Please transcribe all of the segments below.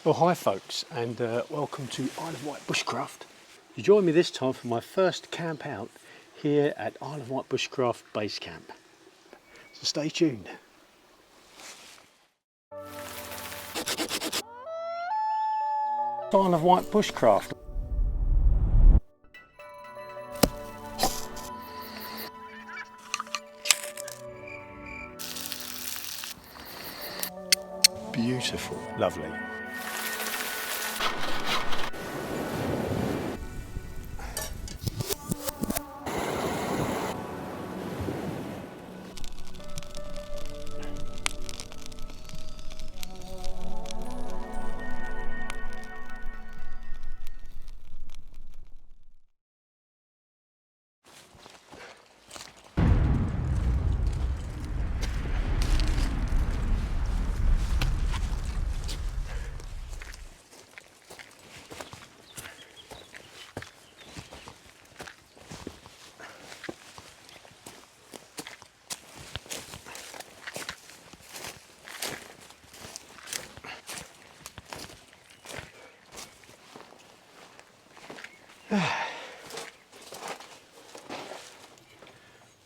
Well, hi folks, and welcome to Isle of Wight Bushcraft. You join me this time for my first camp out here at Isle of Wight Bushcraft Basecamp. So stay tuned. Isle of Wight Bushcraft. Beautiful, lovely.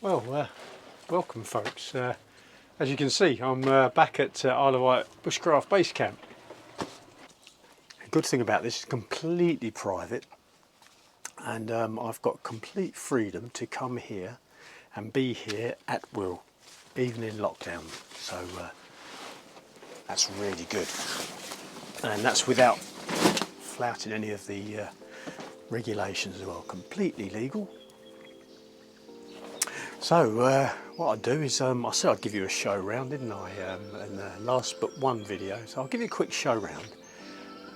Well, welcome folks. As you can see, I'm back at Isle of Wight Bushcraft Basecamp. The good thing about this is completely private, and I've got complete freedom to come here and be here at will, even in lockdown. So that's really good, and that's without flouting any of the regulations as well. Completely legal. So what I'll do is, I said I'd give you a show round, didn't I, in the last but one video. So I'll give you a quick show round,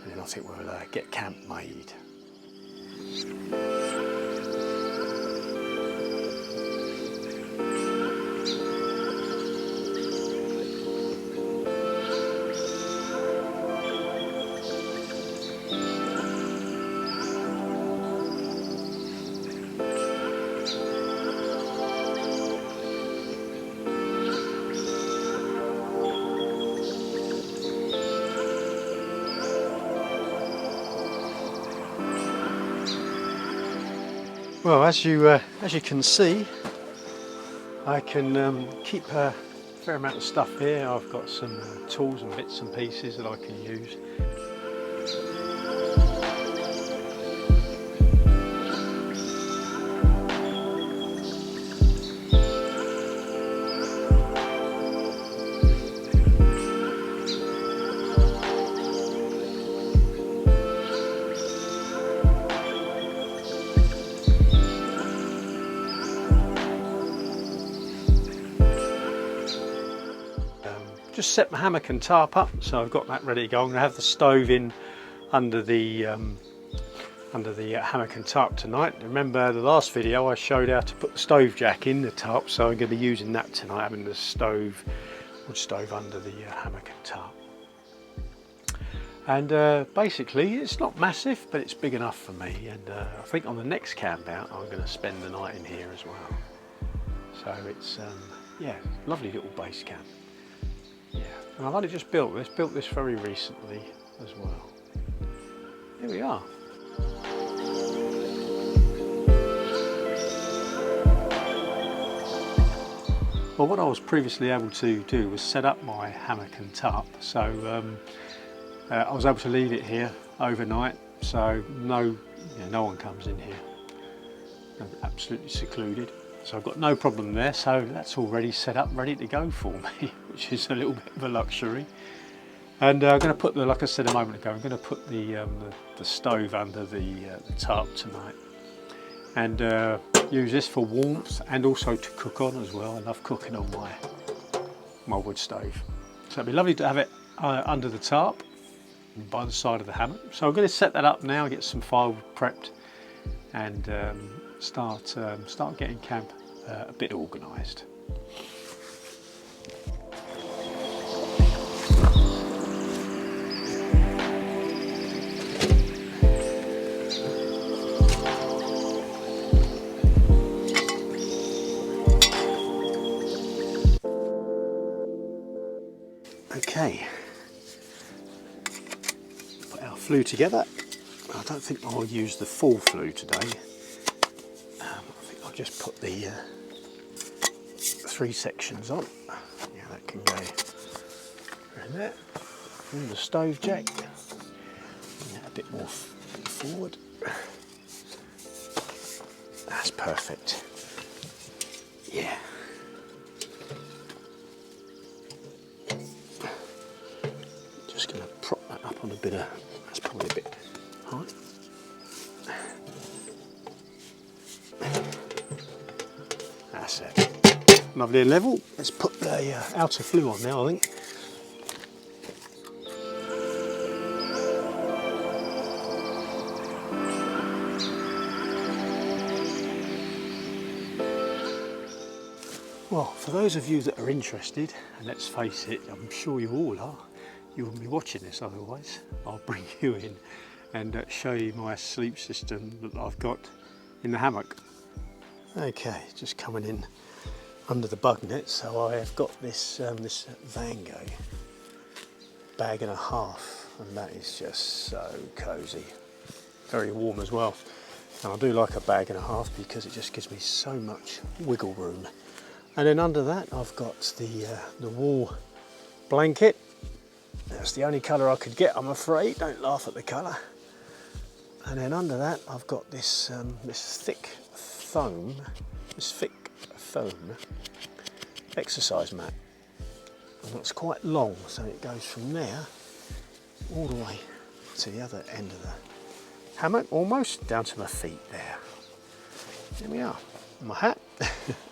and then I think we'll get camp made. Well, as you can see, I can keep a fair amount of stuff here. I've got some tools and bits and pieces that I can use. Just set my hammock and tarp up, so I've got that ready to go. I'm going to have the stove in under the hammock and tarp tonight. Remember the last video I showed how to put the stove jack in the tarp, so I'm going to be using that tonight, having the wood stove under the hammock and tarp. And basically it's not massive, but it's big enough for me, and I think on the next camp out I'm going to spend the night in here as well. So it's yeah, lovely little base camp. Yeah, and I've only just built this very recently as well. Here we are. Well, what I was previously able to do was set up my hammock and tarp, so I was able to leave it here overnight, so no one comes in here. I'm absolutely secluded. So I've got no problem there, so that's already set up, ready to go for me, which is a little bit of a luxury. And I'm going to put like I said a moment ago, I'm going to put the stove under the tarp tonight, and use this for warmth and also to cook on as well. I love cooking on my wood stove. So it'd be lovely to have it under the tarp by the side of the hammock. So I'm going to set that up now, get some firewood prepped, and start getting camp a bit organised. Okay, flue together. I don't think I'll use the full flue today. I think I'll just put the 3 sections on. Yeah, that can go in there. And the stove jack. Yeah, a bit more forward. That's perfect. Yeah. Just going to prop that up on a bit of, that's probably a bit high. That's it. Lovely and level. Let's put the outer flue on now, I think. Well, for those of you that are interested, and let's face it, I'm sure you all are, you wouldn't be watching this otherwise. I'll bring you in and show you my sleep system that I've got in the hammock. Okay, just coming in under the bug net, so I have got this this Vango bag and a half, and that is just so cosy, very warm as well. And I do like a bag and a half because it just gives me so much wiggle room. And then under that I've got the wool blanket. That's the only colour I could get, I'm afraid. Don't laugh at the colour. And then under that I've got this this thick foam exercise mat. And it's quite long, so it goes from there all the way to the other end of the hammock, almost down to my feet there. There we are. My hat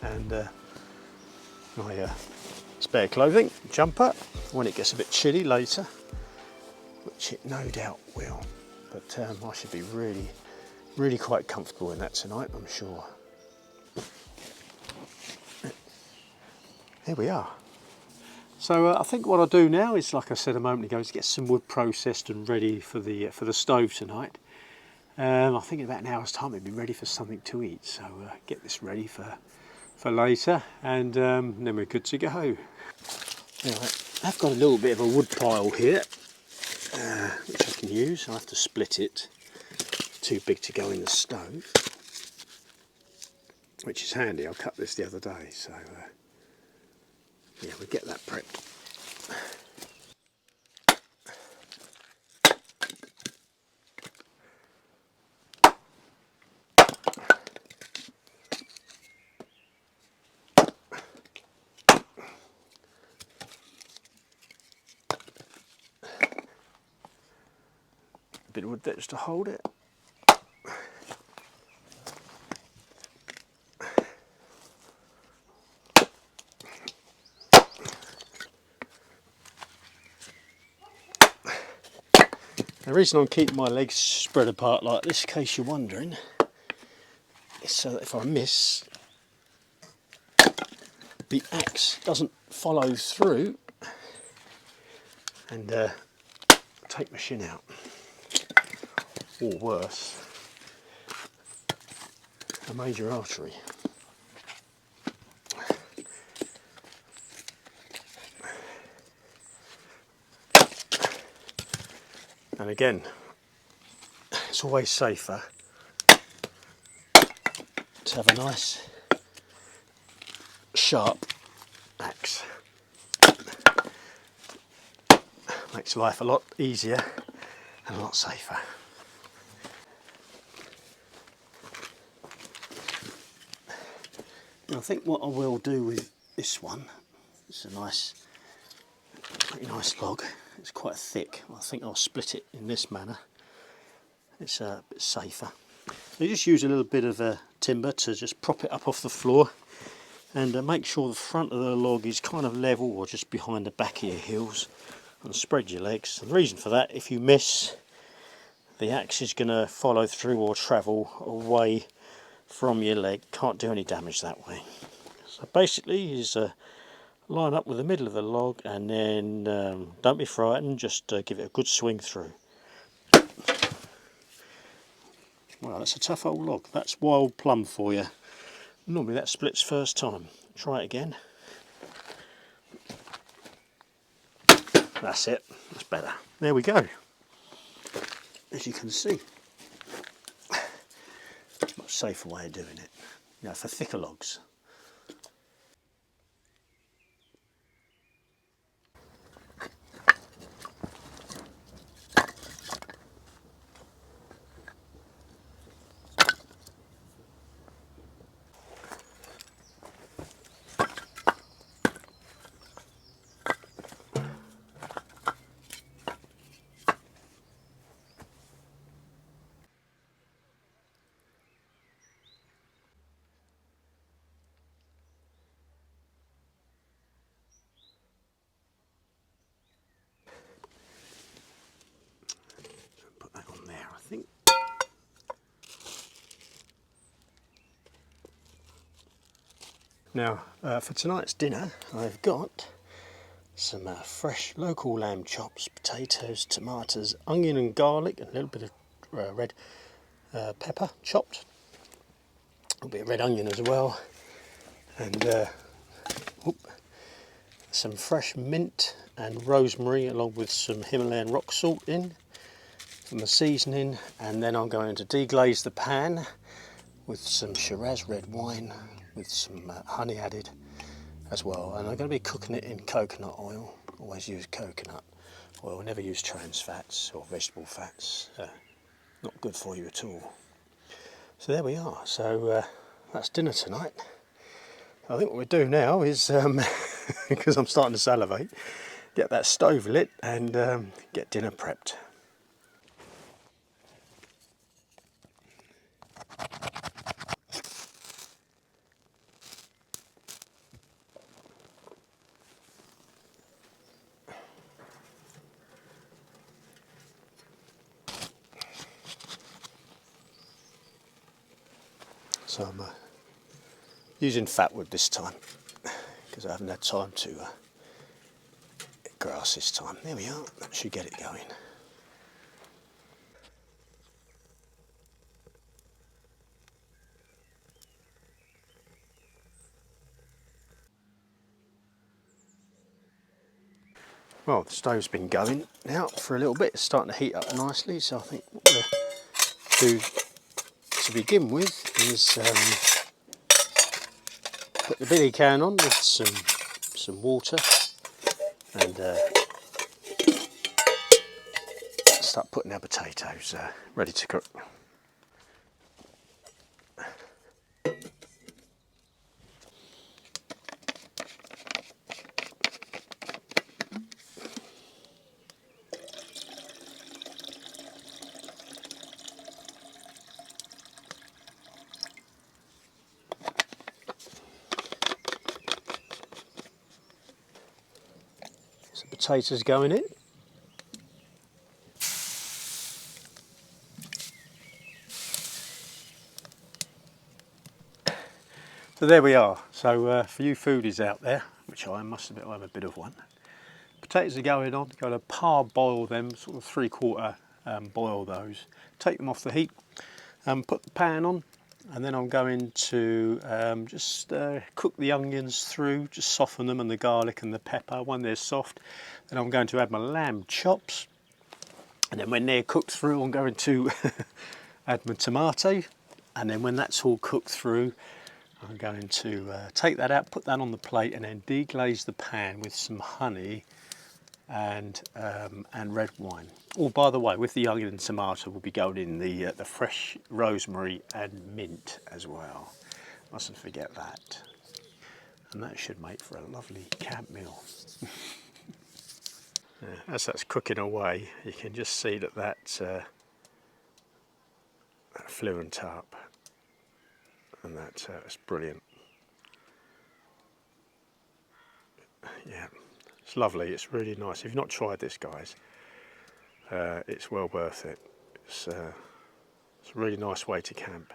and my spare clothing, jumper, when it gets a bit chilly later, which it no doubt will. But I should be really quite comfortable in that tonight, I'm sure. Here we are. So I think what I'll do now is, like I said a moment ago, is get some wood processed and ready for the stove tonight. I think in about an hour's time it'll be ready for something to eat. So get this ready for later, and then we're good to go. Anyway, I've got a little bit of a wood pile here, which I can use. I'll have to split it. It's too big to go in the stove, which is handy. I cut this the other day, so yeah, we'll get that prepped. Bit of wood there just to hold it. The reason I'm keeping my legs spread apart like this, in case you're wondering, is so that if I miss, the axe doesn't follow through and take my shin out. Or worse, a major artery. And again, it's always safer to have a nice sharp axe. Makes life a lot easier and a lot safer. I think what I will do with this one, it's a pretty nice log. It's quite thick. I think I'll split it in this manner. It's a bit safer. So you just use a little bit of timber to just prop it up off the floor, and make sure the front of the log is kind of level or just behind the back of your heels, and spread your legs. And the reason for that, if you miss, the axe is going to follow through or travel away from your leg. Can't do any damage that way. So basically is line up with the middle of the log, and then don't be frightened, just give it a good swing through. Well, that's a tough old log. That's wild plum for you. Normally that splits first time. Try it again. That's it. That's better. There we go. as you can see. Much safer way of doing it, you know, for thicker logs. Put that on there, I think. Now, for tonight's dinner, I've got some fresh local lamb chops, potatoes, tomatoes, onion and garlic, and a little bit of red pepper chopped, a bit of red onion as well, and some fresh mint and rosemary, along with some Himalayan rock salt in, and the seasoning. And then I'm going to deglaze the pan with some Shiraz red wine with some honey added as well, and I'm going to be cooking it in coconut oil. Always use coconut oil, never use trans fats or vegetable fats, not good for you at all. So there we are, so that's dinner tonight. I think what we do now is, because I'm starting to salivate, get that stove lit and get dinner prepped. So I'm using fat wood this time because I haven't had time to get grass this time. There we are, that should get it going. Well, the stove's been going now for a little bit. It's starting to heat up nicely, so I think what we'll do to begin with is put the billy can on with some water and start putting our potatoes ready to cook. Some potatoes going in. So there we are. So for you foodies out there, which I must admit I'm a bit of one, potatoes are going on. Got to parboil them, sort of 3/4 boil those. Take them off the heat and put the pan on, and then I'm going to just cook the onions through, just soften them, and the garlic and the pepper. When they're soft, then I'm going to add my lamb chops, and then when they're cooked through, I'm going to add my tomato, and then when that's all cooked through, I'm going to take that out, put that on the plate, and then deglaze the pan with some honey and red wine. Oh, by the way, with the onion and tomato, we'll be going in the fresh rosemary and mint as well. Mustn't forget that. And that should make for a lovely camp meal. As that's cooking away, you can just see that fluent tarp, and that's brilliant. Yeah, it's lovely. It's really nice. If you've not tried this, guys, it's well worth it. It's a really nice way to camp.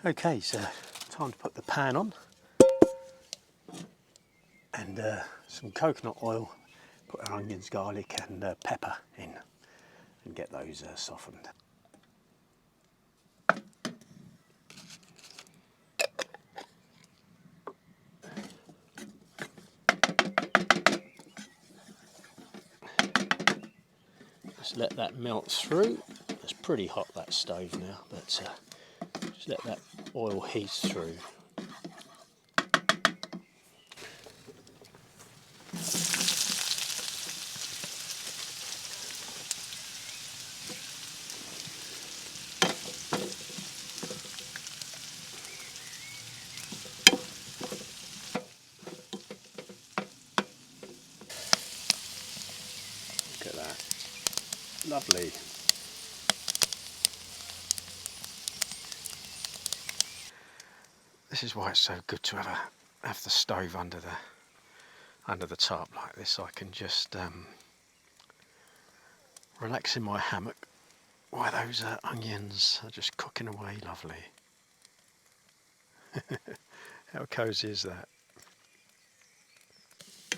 Okay, so time to put the pan on and some coconut oil. Put our onions, garlic and pepper in and get those softened. Just let that melt through. It's pretty hot, that stove now, but just let that oil heat through. Look at that. Lovely. This is why it's so good to have the stove under the tarp like this. I can just relax in my hammock while those onions are just cooking away lovely. How cosy is that?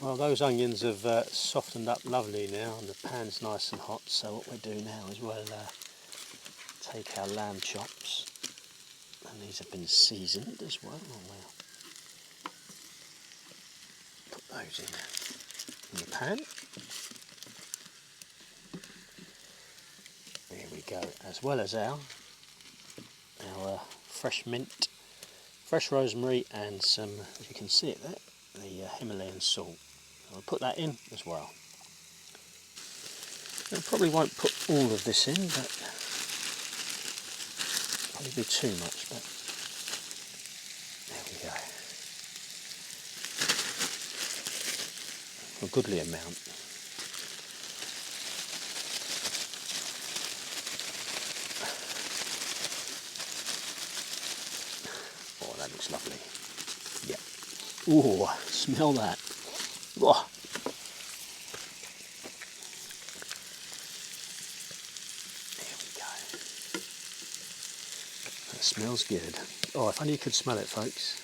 Well, those onions have softened up lovely now, and the pan's nice and hot. So what we do now is we'll take our lamb chops, and these have been seasoned as well. We'll put those in the pan. There we go, as well as our fresh mint, fresh rosemary, and some, as you can see it there, the Himalayan salt. I'll put that in as well. I probably won't put all of this in, but probably be too much, but there we go. A goodly amount. Oh, that looks lovely. Yeah. Ooh, smell that. Oh. There we go. That smells good. Oh, if only you could smell it, folks.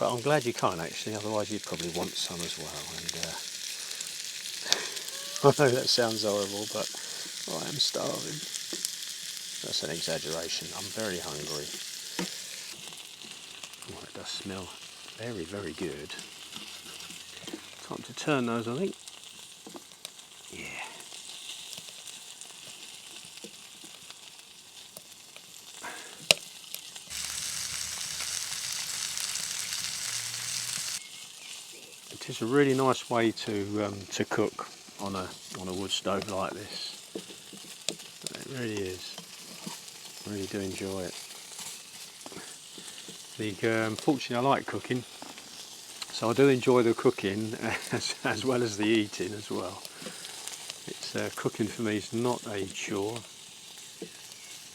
But I'm glad you can't actually, otherwise you'd probably want some as well. And I know that sounds horrible, but I am starving. That's an exaggeration. I'm very hungry. Oh, it does smell very, very good. Time to turn those, I think. Yeah. It is a really nice way to cook on a wood stove like this. It really is. I really do enjoy it. Fortunately, I like cooking, so I do enjoy the cooking as well as the eating as well. It's cooking for me is not a chore;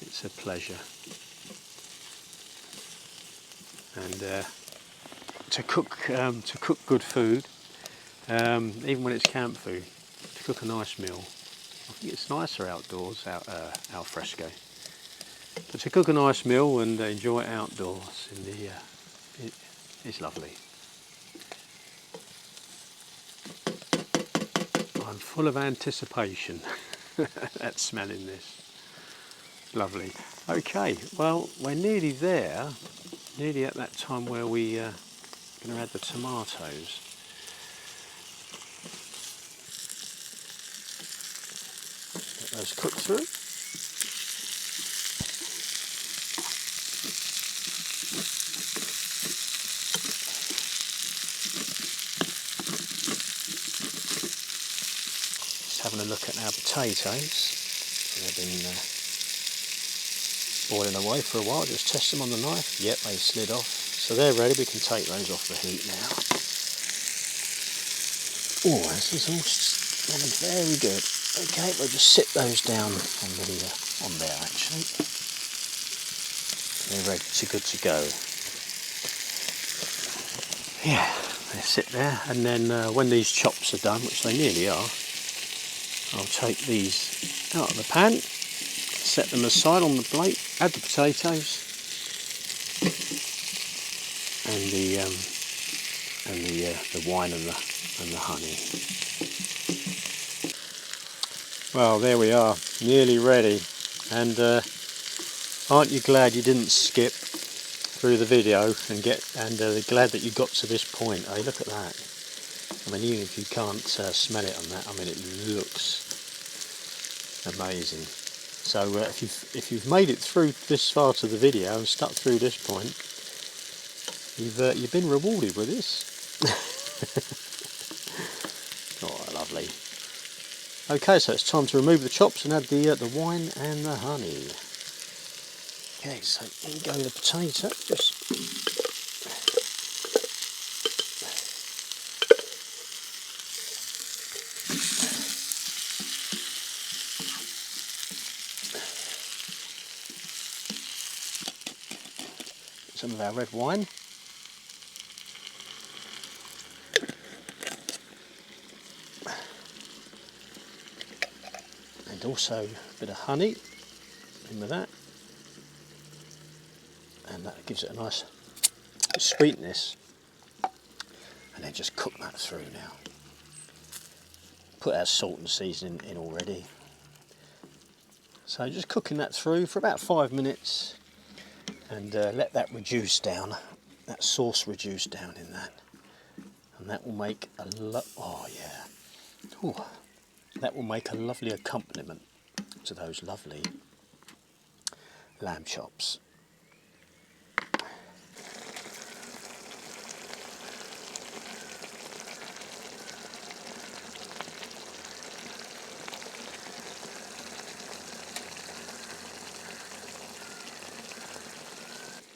it's a pleasure. And to cook good food, even when it's camp food, to cook a nice meal. I think it's nicer outdoors, al fresco. But to cook a nice meal and enjoy it outdoors it is lovely. I'm full of anticipation at smelling this. Lovely. Okay, well, we're nearly there, nearly at that time where we are going to add the tomatoes. Let those cook through. Having a look at our potatoes. They've been boiling away for a while. Just test them on the knife. Yep, they slid off. So they're ready. We can take those off the heat now. Oh, this is all smelling very good. Okay, we'll just sit those down on there actually. They're ready to good to go. Yeah, they sit there, and then when these chops are done, which they nearly are, I'll take these out of the pan, set them aside on the plate, add the potatoes and the wine and the honey. Well, there we are, nearly ready. And aren't you glad you didn't skip through the video and glad that you got to this point? Hey, look at that. I mean, even if you can't smell it on that, I mean, it looks Amazing. So if you've made it through this far to the video and stuck through this point, you've been rewarded with this. Oh, lovely. Okay, so it's time to remove the chops and add the wine and the honey. Okay, so in go the potato. Just some of our red wine. And also a bit of honey in with that. And that gives it a nice sweetness. And then just cook that through now. Put our salt and seasoning in already. So just cooking that through for about 5 minutes. And let that reduce down, that sauce reduce down in that, and that will make a that will make a lovely accompaniment to those lovely lamb chops.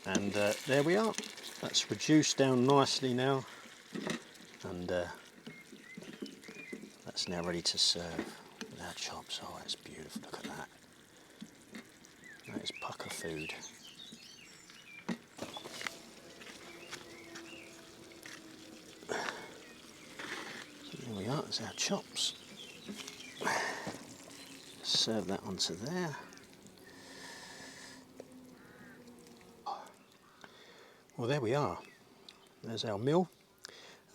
And there we are, that's reduced down nicely now, and that's now ready to serve with our chops. Oh, it's beautiful, look at that. That is pucker food. So there we are, that's our chops. Serve that onto there. Well, there we are. There's our meal.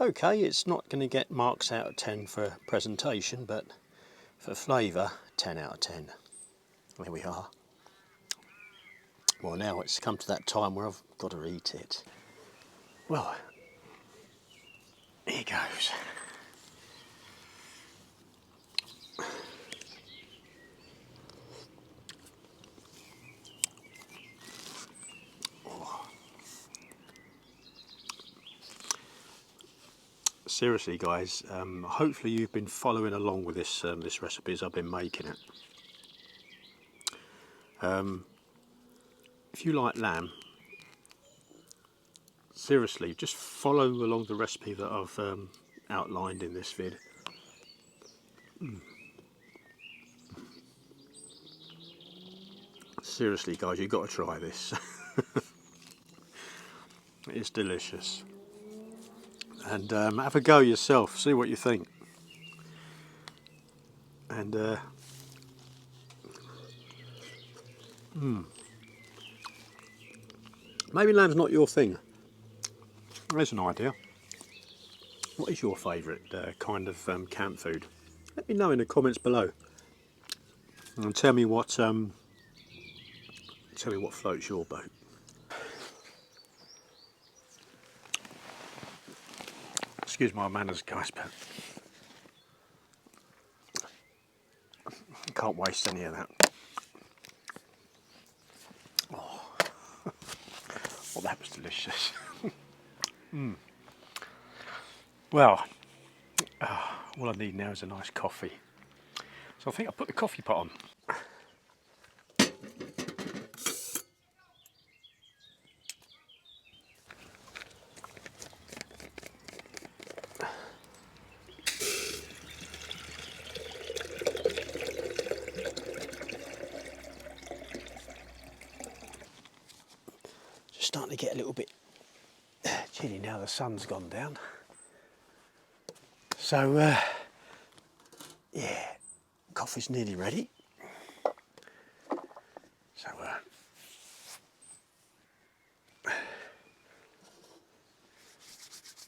Okay, it's not going to get marks out of 10 for presentation, but for flavour, 10 out of 10. There we are. Well, now it's come to that time where I've got to eat it. Well, here goes. Seriously, guys, hopefully you've been following along with this this recipe as I've been making it. If you like lamb, seriously, just follow along the recipe that I've outlined in this vid. Seriously, guys, you've got to try this. It's delicious. And have a go yourself, see what you think. And maybe lamb's not your thing. There's an idea. What is your favourite kind of camp food? Let me know in the comments below, and tell me what floats your boat. Excuse my manners, guys, but I can't waste any of that. Oh, well, that was delicious. Well, all I need now is a nice coffee. So I think I'll put the coffee pot on. Just starting to get a little bit chilly now the sun's gone down. So yeah, coffee's nearly ready. So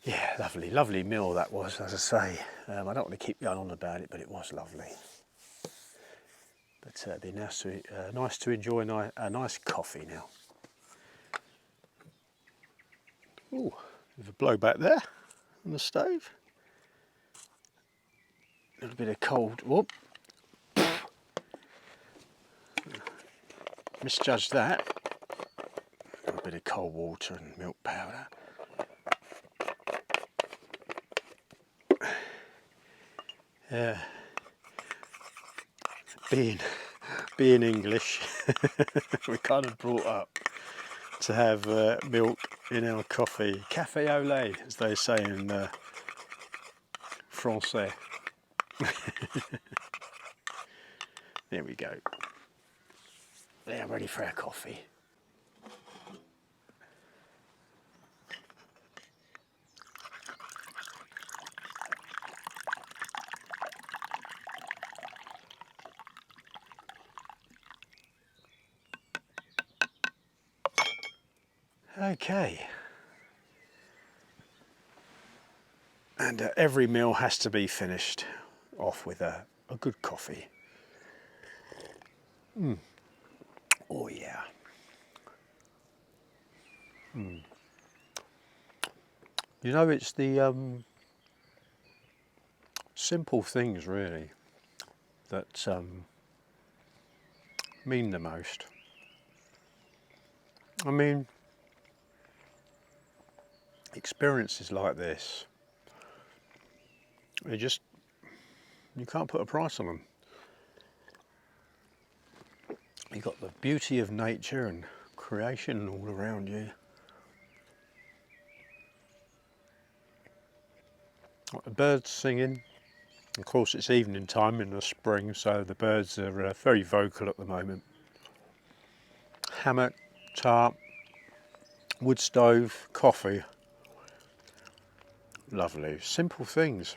yeah, lovely meal that was, as I say. I don't want to keep going on about it, but it was lovely. But it'd be nice to enjoy a nice coffee now. Ooh, there's a blow back there on the stove. A little bit of cold, whoop. misjudged that. A bit of cold water and milk powder. Being English, we're kind of brought up to have milk in our coffee. Café au lait, as they say in Francais. There we go. Now ready for our coffee. Okay. And every meal has to be finished off with a good coffee. Oh yeah. You know, it's the simple things really that mean the most. I mean, experiences like this, you can't put a price on them. You've got the beauty of nature and creation all around you. The birds singing. Of course, it's evening time in the spring, so the birds are very vocal at the moment. Hammock, tarp, wood stove, coffee. Lovely, simple things.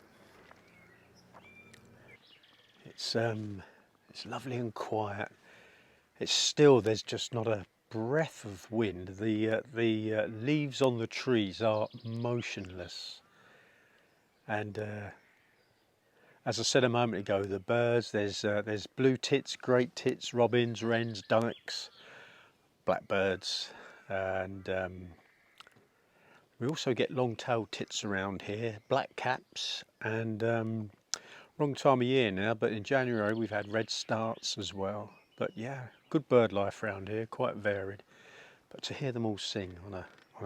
It's lovely and quiet. It's still, there's just not a breath of wind. The leaves on the trees are motionless. And as I said a moment ago, the birds, there's blue tits, great tits, robins, wrens, ducks, blackbirds, and we also get long-tailed tits around here, black caps, and wrong time of year now, but in January we've had red starts as well. But yeah, good bird life around here, quite varied. But to hear them all sing on a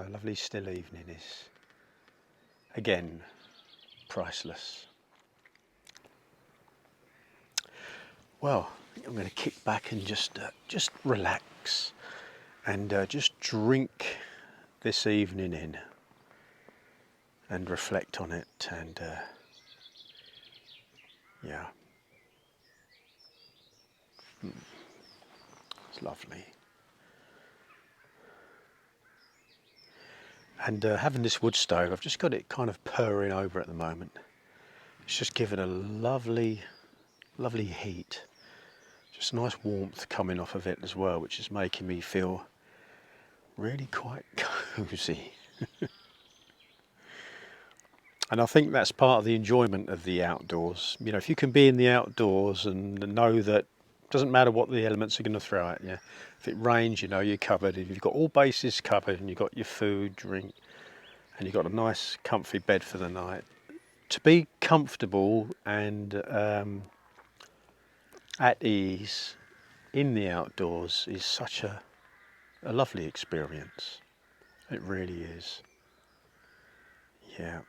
lovely still evening is, again, priceless. Well, I'm going to kick back and just relax and just drink this evening in and reflect on it, and yeah, it's lovely. And having this wood stove, I've just got it kind of purring over at the moment. It's just given a lovely, lovely heat. Just a nice warmth coming off of it as well, which is making me feel really quite cosy. And I think that's part of the enjoyment of the outdoors. You know, if you can be in the outdoors and know that it doesn't matter what the elements are going to throw at you. If it rains, you know you're covered. If you've got all bases covered and you've got your food, drink, and you've got a nice comfy bed for the night. To be comfortable and at ease in the outdoors is such a lovely experience. It really is. Yeah.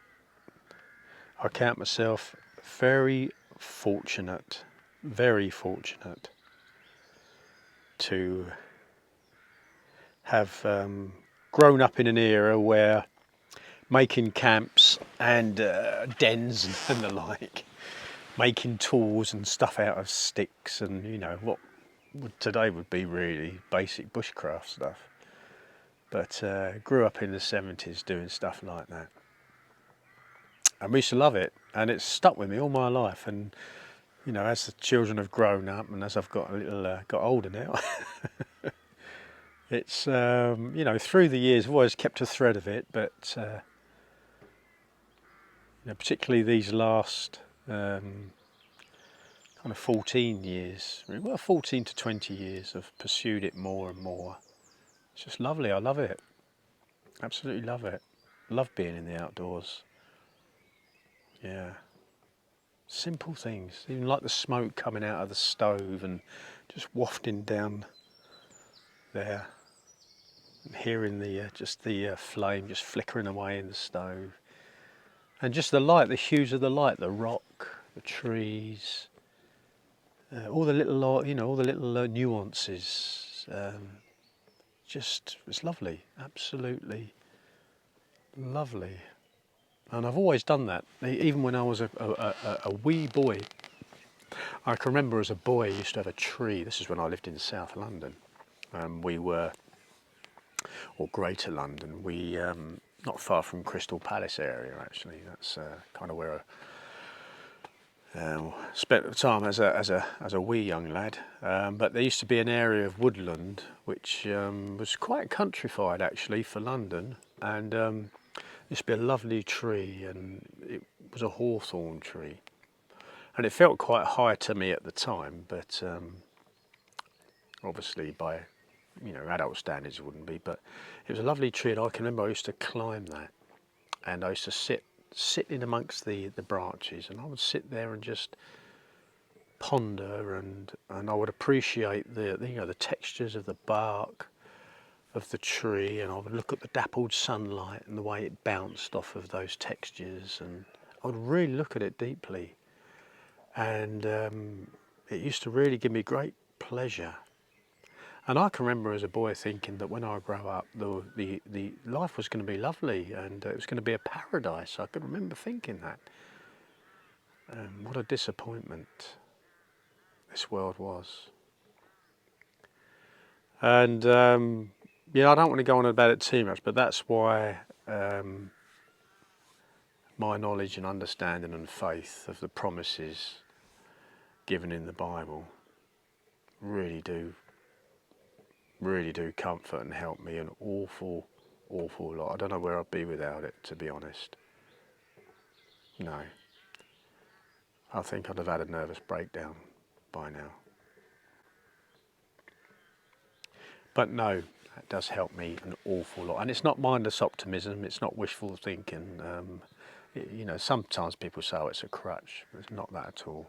I count myself very fortunate to have grown up in an era where making camps and dens and the like, making tools and stuff out of sticks and, you know, what today would be really basic bushcraft stuff. But grew up in the 70s doing stuff like that. And we used to love it, and it's stuck with me all my life. And you know, as the children have grown up and as I've got got older now, it's you know, through the years I've always kept a thread of it, but you know, particularly these last kind of 14 years, well, 14 to 20 years, I've pursued it more and more. It's just lovely. I love it. Absolutely love it. Love being in the outdoors. Yeah. Simple things, even like the smoke coming out of the stove and just wafting down there, and hearing the just the flame just flickering away in the stove, and just the light, the hues of the light, the rock, the trees, all the little, you know, all the little nuances. Just, it's lovely, absolutely lovely. And I've always done that, even when I was a wee boy. I can remember as a boy I used to have a tree. This is when I lived in South London. We were, or Greater London, we not far from Crystal Palace area actually. That's kind of where I spent the time as a wee young lad. But there used to be an area of woodland which was quite countrified actually for London, and used to be a lovely tree, and it was a hawthorn tree, and it felt quite high to me at the time, but obviously by, you know, adult standards it wouldn't be. But it was a lovely tree, and I can remember I used to climb that, and I used to sit in amongst the branches, and I would sit there and just ponder, and I would appreciate the you know, the textures of the bark of the tree, and I would look at the dappled sunlight and the way it bounced off of those textures, and I would really look at it deeply, and it used to really give me great pleasure. And I can remember as a boy thinking that when I grow up, the life was going to be lovely, and it was going to be a paradise. I can remember thinking that. What a disappointment this world was. And yeah, I don't want to go on about it too much, but that's why my knowledge and understanding and faith of the promises given in the Bible really do comfort and help me an awful lot. I don't know where I'd be without it, to be honest. No. I think I'd have had a nervous breakdown by now. But no, it does help me an awful lot. And it's not mindless optimism, it's not wishful thinking. You know, sometimes people say, oh, it's a crutch. It's not that at all.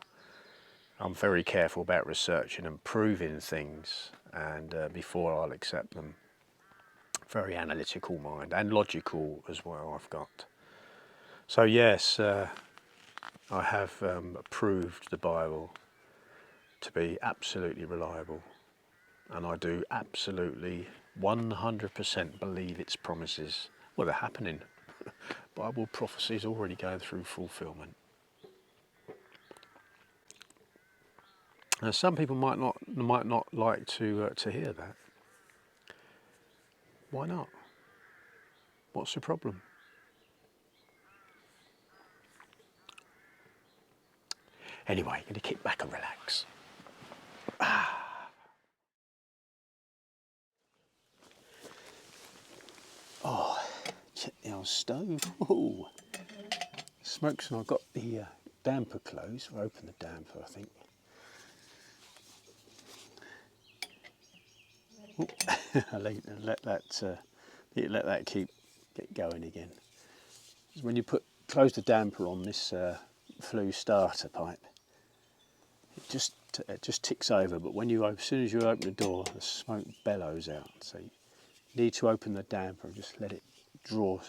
I'm very careful about researching and proving things, and before I'll accept them. Very analytical mind, and logical as well, I've got. So yes, I have proved the Bible to be absolutely reliable, and I do absolutely 100% believe its promises. Well, they're happening. Bible prophecy is already going through fulfillment. Now, some people might not like to hear that. Why not? What's the problem? Anyway, I'm going to kick back and relax. Oh, check the old stove. Oh, smokes, and I've got the damper closed. I'll open the damper, I think. I'll let that get going again. When you close the damper on this flue starter pipe, it just ticks over. But as soon as you open the door, the smoke bellows out. So you need to open the damper and just let it draw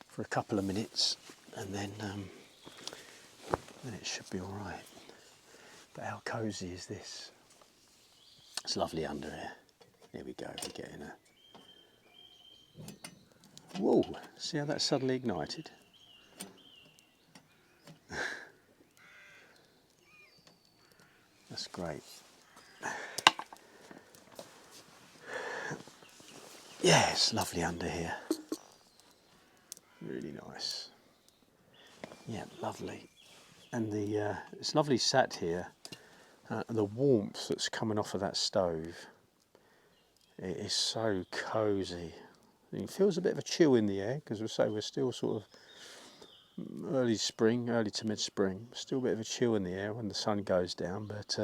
for a couple of minutes, and then it should be all right. But how cosy is this? It's lovely under here. Here we go. We're getting a. Whoa! See how that suddenly ignited? That's great. Yeah, it's lovely under here. Really nice. Yeah, lovely. And it's lovely sat here. And the warmth that's coming off of that stove, it is so cosy. It feels a bit of a chill in the air, because we're still sort of early to mid-spring. Still a bit of a chill in the air when the sun goes down, but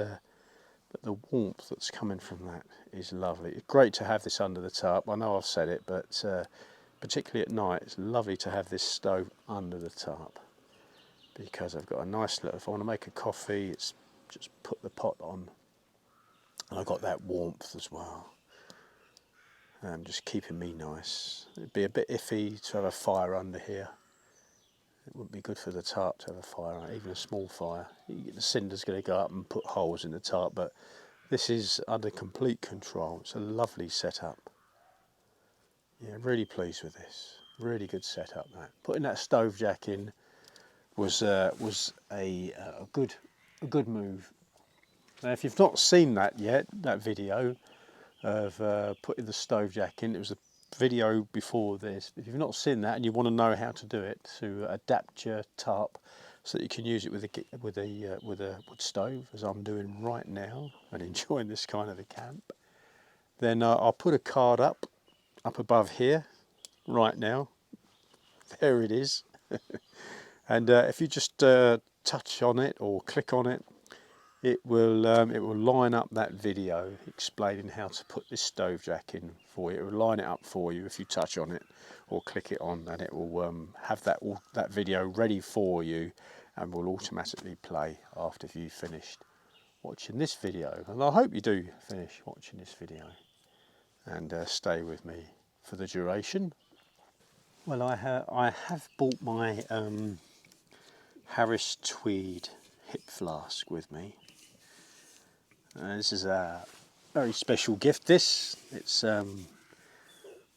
the warmth that's coming from that is lovely. It's great to have this under the tarp. I know I've said it, but particularly at night, it's lovely to have this stove under the tarp, because I've got a nice little, if I want to make a coffee, it's just put the pot on, and I've got that warmth as well. just keeping me nice. It'd be a bit iffy to have a fire under here. It wouldn't be good for the tarp to have a fire, even a small fire. The cinder's going to go up and put holes in the tarp, but this is under complete control. It's a lovely setup. Yeah, really pleased with this. Really good setup. That putting that stove jack in was a good move. Now, if you've not seen that yet, that video of putting the stove jack in, it was a video before this. If you've not seen that and you want to know how to do it to adapt your tarp so that you can use it with a wood stove, as I'm doing right now and enjoying this kind of a camp, then I'll put a card up above here right now. There it is. And if you just touch on it or click on it, it will line up that video explaining how to put this stove jack in for you. It will line it up for you if you touch on it or click it on, and it will have that video ready for you and will automatically play after you've finished watching this video. And I hope you do finish watching this video and stay with me for the duration. Well, I have bought my Harris Tweed hip flask with me. This is a very special gift. It's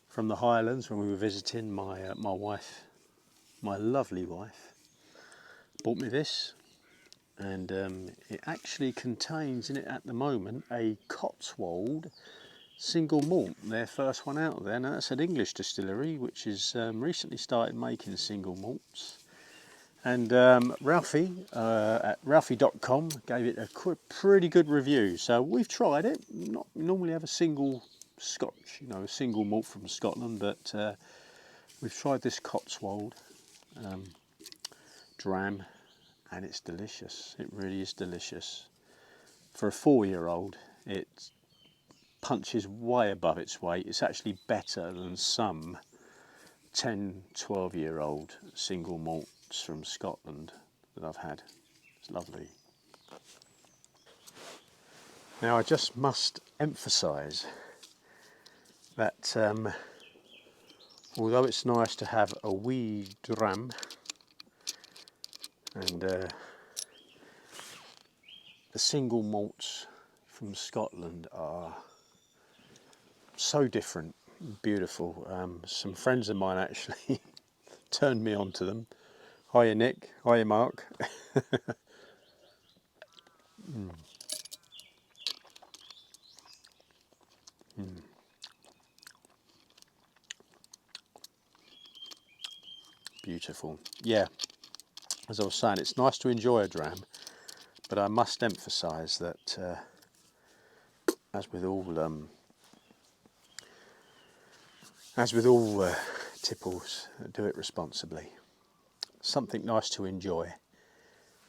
from the Highlands when we were visiting. My wife, my lovely wife, bought me this, and it actually contains in it at the moment a Cotswold single malt, their first one out there. Now that's an English distillery which has recently started making single malts. And Ralphie at ralphie.com gave it a pretty good review. So we've tried it. We normally have a single Scotch, a single malt from Scotland, but we've tried this Cotswold dram, and it's delicious. It really is delicious. For a 4-year-old, it punches way above its weight. It's actually better than some 10, 12-year-old single malts from Scotland that I've had. It's lovely. Now I just must emphasise that although it's nice to have a wee dram, and the single malts from Scotland are so different, beautiful. Some friends of mine actually turned me on to them. Hiya Nick, hiya Mark. Beautiful. Yeah, as I was saying, it's nice to enjoy a dram, but I must emphasise that as with all tipples, do it responsibly. Something nice to enjoy,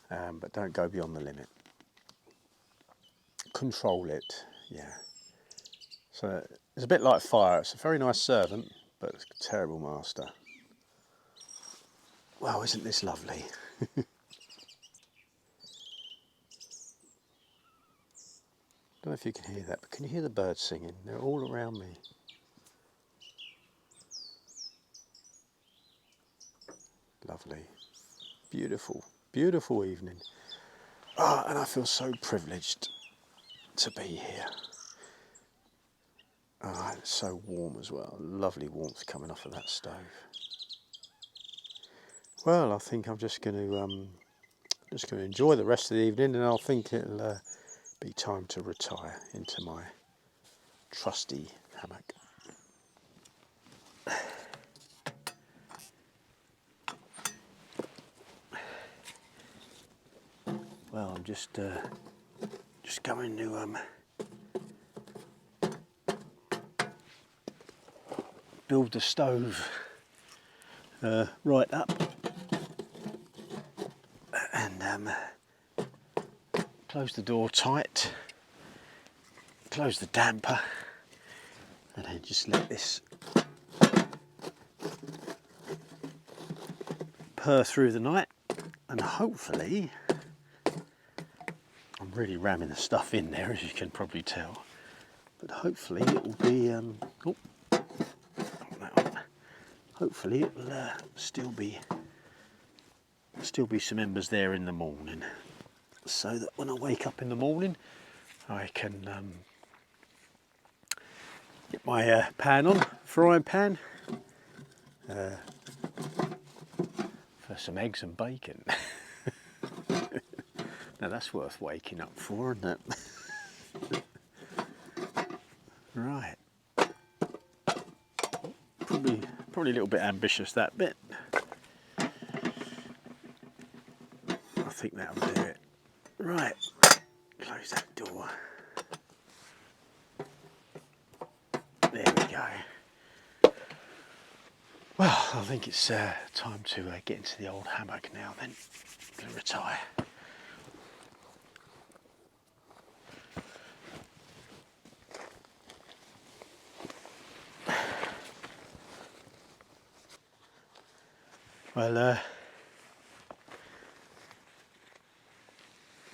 but don't go beyond the limit. Control it, yeah. So it's a bit like fire. It's a very nice servant, but it's a terrible master. Wow, isn't this lovely? Don't know if you can hear that, but can you hear the birds singing? They're all around me. Lovely. Beautiful, beautiful evening. Ah, and I feel so privileged to be here. Ah, it's so warm as well. Lovely warmth coming off of that stove. Well, I think I'm just going to enjoy the rest of the evening, and I think it'll be time to retire into my trusty hammock. Well, I'm just going to build the stove right up, and close the door tight, close the damper, and then just let this purr through the night, and hopefully, I'm really ramming the stuff in there, as you can probably tell, but hopefully it will be hopefully it will still be some embers there in the morning, so that when I wake up in the morning I can get my pan on, frying pan, for some eggs and bacon. Now that's worth waking up for, isn't it? Right. Probably a little bit ambitious, that bit. I think that'll do it. Right. Close that door. There we go. Well, I think it's time to get into the old hammock now then. I'm gonna retire. Well,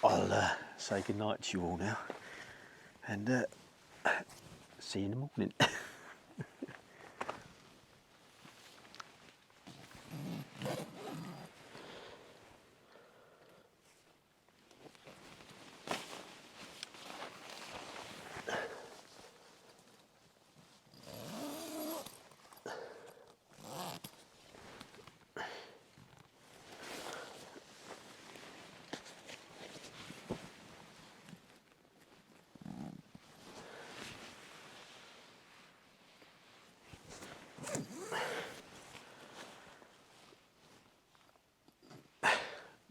I'll say goodnight to you all now, and see you in the morning.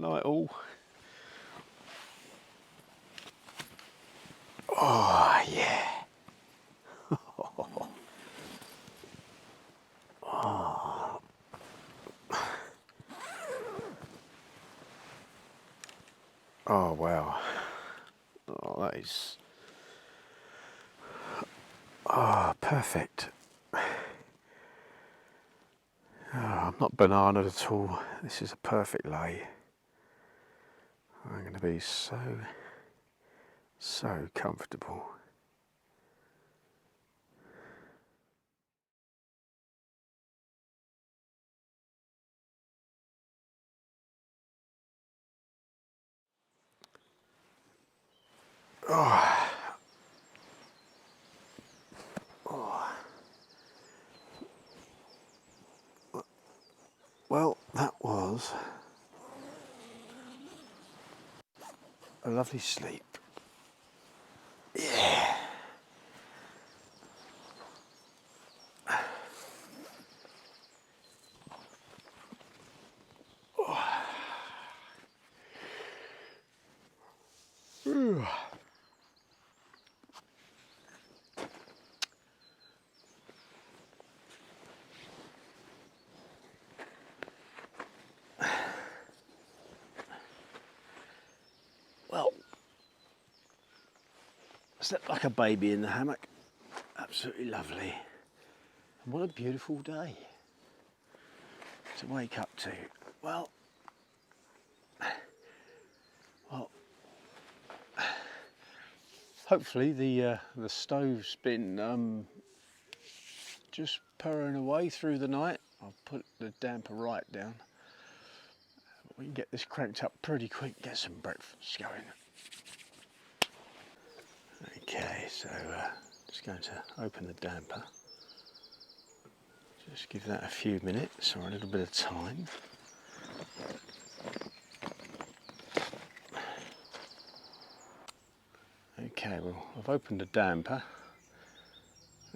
Night all. Oh yeah. Oh. Oh wow. Oh, that is perfect. Oh, I'm not bananaed at all. This is a perfect lay. I'm going to be so comfortable. Oh. Oh. Well, that was a lovely sleep. Yeah. Oh. Well, slept like a baby in the hammock. Absolutely lovely. And what a beautiful day to wake up to. Well, hopefully the stove's been just purring away through the night. I'll put the damper right down. We can get this cranked up pretty quick, get some breakfast going. Okay, so just going to open the damper. Just give that a few minutes or a little bit of time. Okay, well, I've opened the damper.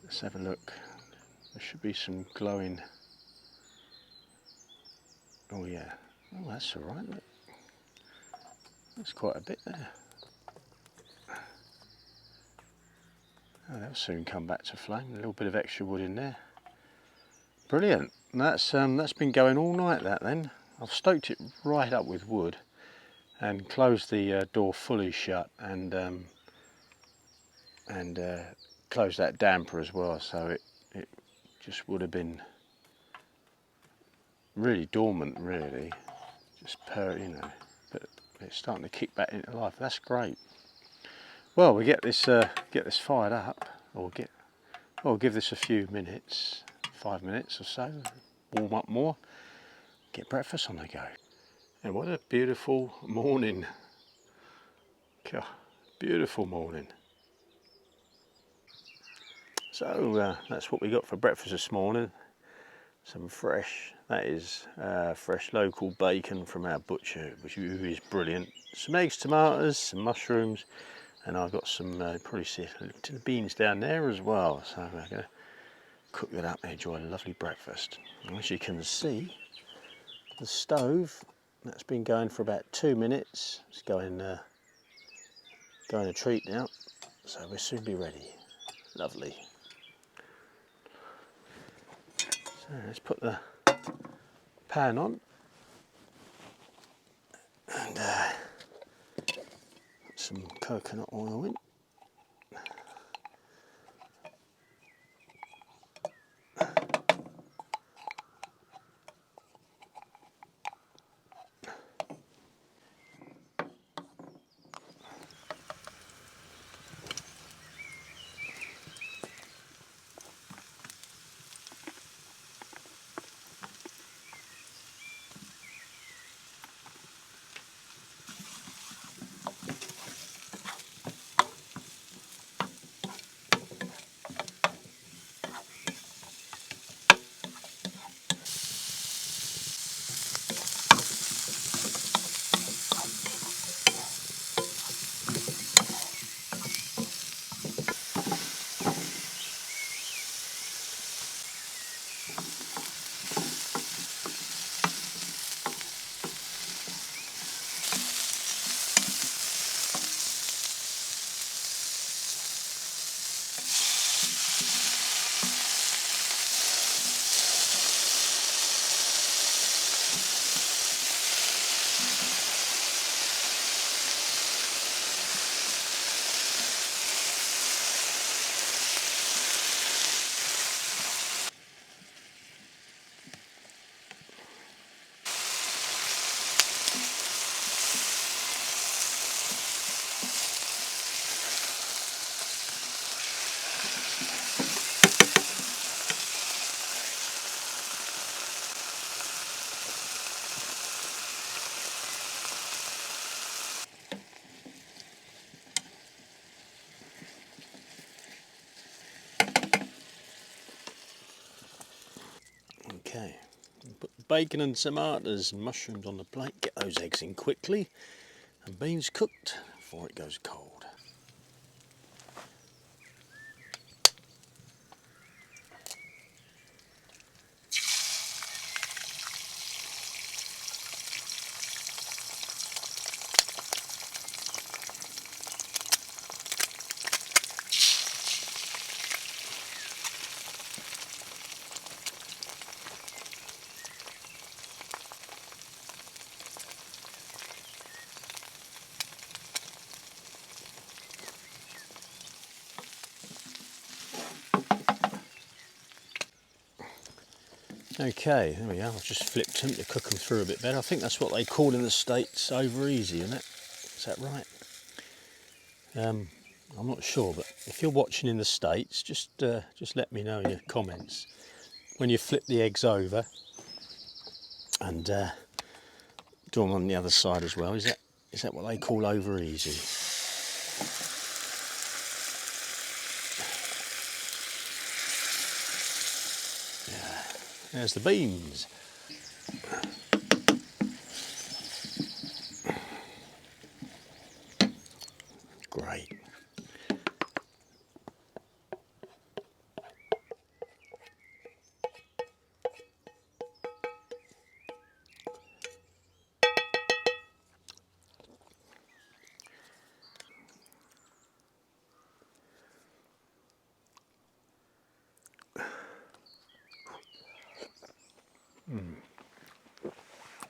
Let's have a look. There should be some glowing. Oh yeah. Oh, that's all right. Look. That's quite a bit there. Oh, that'll soon come back to flame. A little bit of extra wood in there. Brilliant. That's been going all night. That then. I've stoked it right up with wood and closed the door fully shut and closed that damper as well. So it just would have been really dormant, really. Just you know, but it's starting to kick back into life. That's great. Well, we get this fired up, or give this a few minutes, 5 minutes or so. warm up more, get breakfast on the go. And what a beautiful morning. God, beautiful morning. So that's what we got for breakfast this morning. Some fresh, that is fresh local bacon from our butcher, which is brilliant. Some eggs, tomatoes, some mushrooms, and I've got some, probably see the beans down there as well. So we're going to cook that up and enjoy a lovely breakfast. And as you can see, the stove, that's been going for about 2 minutes. It's going a treat now, so we'll soon be ready. Lovely. So let's put the pan on and put some coconut oil in. Okay, put bacon and tomatoes and mushrooms on the plate, get those eggs in quickly, and beans cooked before it goes cold. Okay, there we are. I've just flipped them to cook them through a bit better. I think that's what they call in the States over easy, isn't it? Is that right? I'm not sure, but if you're watching in the States, just let me know in your comments when you flip the eggs over and do them on the other side as well. Is that what they call over easy? There's the beans. Great.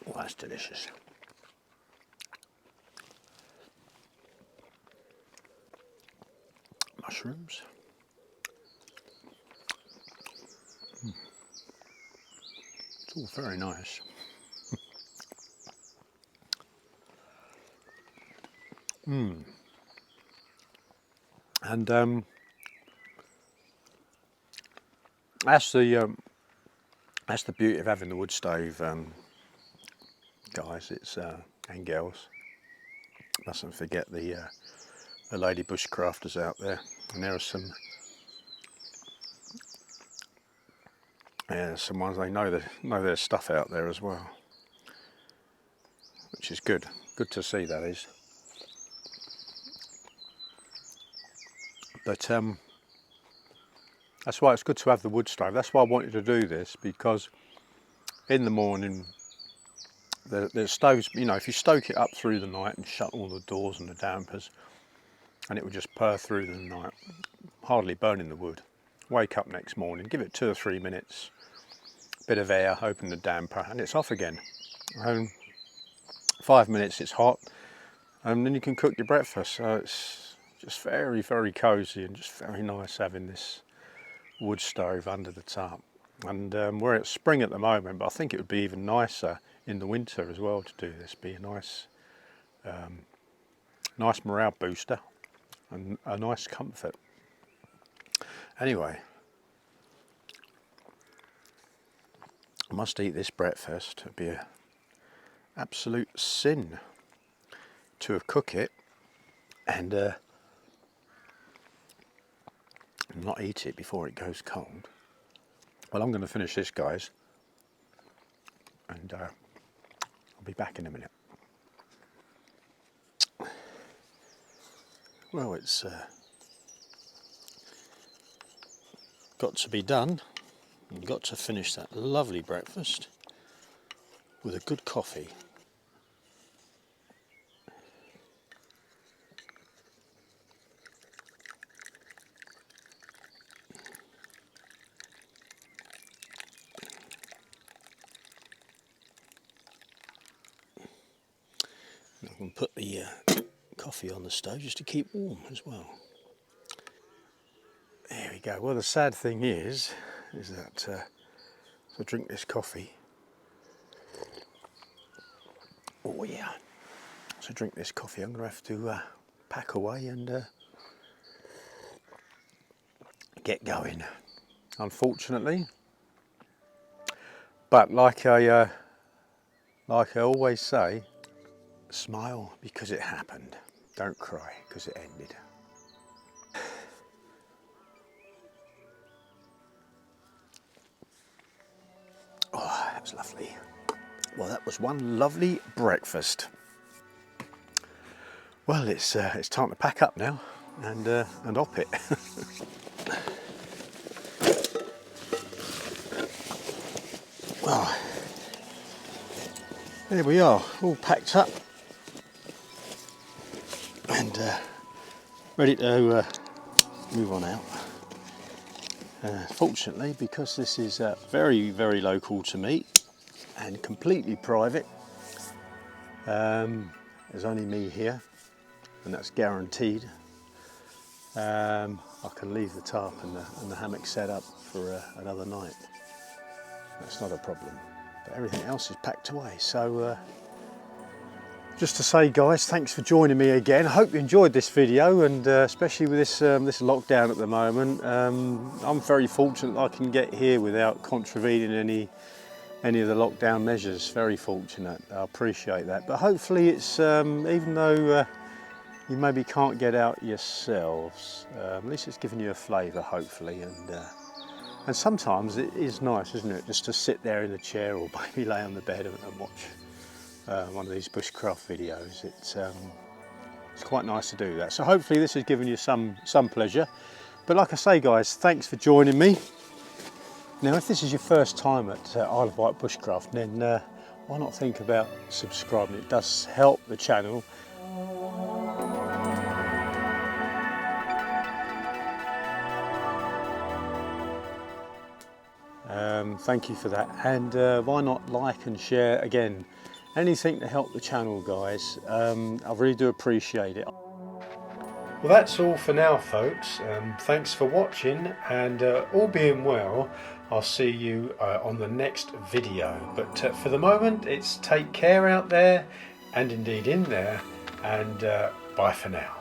Oh, that's delicious. Mushrooms. It's all very nice. And that's the That's the beauty of having the wood stove, guys. It's and girls. Mustn't forget the lady bushcrafters out there, and there are some ones they know their stuff out there as well, which is good. Good to see, that is. But that's why it's good to have the wood stove. That's why I wanted to do this, because in the morning the stoves, you know, if you stoke it up through the night and shut all the doors and the dampers, and it would just purr through the night, hardly burning the wood. Wake up next morning, give it 2 or 3 minutes, bit of air, open the damper, and it's off again. 5 minutes it's hot, and then you can cook your breakfast. So it's just very, very cosy and just very nice having this wood stove under the tarp. And we're at spring at the moment, but I think it would be even nicer in the winter as well to do this. Be a nice nice morale booster and a nice comfort. Anyway, I must eat this breakfast. It'd be an absolute sin to cook it and not eat it before it goes cold. Well, I'm going to finish this, guys, and I'll be back in a minute. Well, it's got to be done. You've got to finish that lovely breakfast with a good coffee. I can put the coffee on the stove just to keep warm as well. There we go. Well, the sad thing is that to drink this coffee. Oh yeah. To drink this coffee, I'm going to have to pack away and get going. Unfortunately, but like I always say, smile because it happened. Don't cry because it ended. Oh, that was lovely. Well, that was one lovely breakfast. Well, it's time to pack up now and op it. Well, there we are, all packed up and ready to move on out. Fortunately, because this is very, very local to me and completely private, there's only me here, and that's guaranteed. I can leave the tarp and the hammock set up for another night. That's not a problem, but everything else is packed away. So just to say, guys, thanks for joining me again. I hope you enjoyed this video, and especially with this lockdown at the moment. I'm very fortunate I can get here without contravening any of the lockdown measures. Very fortunate. I appreciate that. But hopefully it's, even though you maybe can't get out yourselves, at least it's given you a flavour, hopefully. And sometimes it is nice, isn't it, just to sit there in a chair or maybe lay on the bed and watch one of these bushcraft videos. It's quite nice to do that. So hopefully this has given you some pleasure. But like I say, guys, thanks for joining me. Now, if this is your first time at Isle of Wight Bushcraft, then why not think about subscribing? It does help the channel. Thank you for that, and why not like and share again, anything to help the channel, guys. I really do appreciate it. Well, that's all for now, folks. Thanks for watching, and all being well, I'll see you on the next video. But for the moment, it's take care out there and indeed in there, and bye for now.